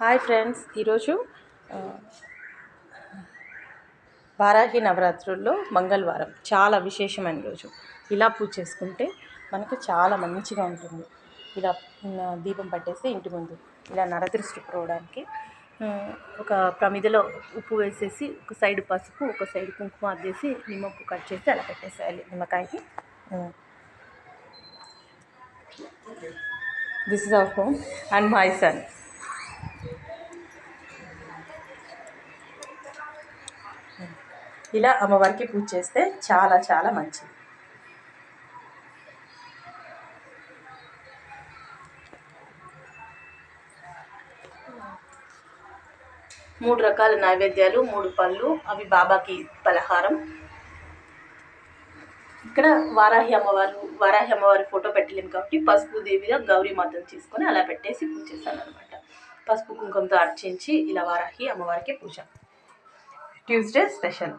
Hi friends, ఈరోజు వారాహి నవరాత్రుల్లో మంగళవారం చాలా విశేషమైన రోజు. ఇలా పూజ చేసుకుంటే మనకు చాలా మంచిగా ఉంటుంది. ఇలా దీపం పట్టేస్తే ఇంటి ముందు ఇలా నరదృష్టి పోవడానికి ఒక ప్రమిదలో ఉప్పు వేసేసి ఒక సైడ్ పసుపు ఒక సైడ్ కుంకుమ అద్దేసి నిమ్మప్పు కట్ చేసి అలా పెట్టేసేయాలి నిమ్మకాయకి. This is our home and my son. ఇలా అమ్మవారికి పూజ చేస్తే చాలా చాలా మంచిది. మూడు రకాల నైవేద్యాలు, 3 పళ్ళు, అవి బాబాకి పలహారం. ఇక్కడ వారాహి అమ్మవారి ఫోటో పెట్టలేము కాబట్టి పసుపు దేవిగా గౌరీ మాతను తీసుకొని అలా పెట్టేసి పూజ చేశాను అనమాట. పసుపు కుంకుమతో అర్చించి ఇలా వారాహి అమ్మవారికి పూజ. Tuesday special.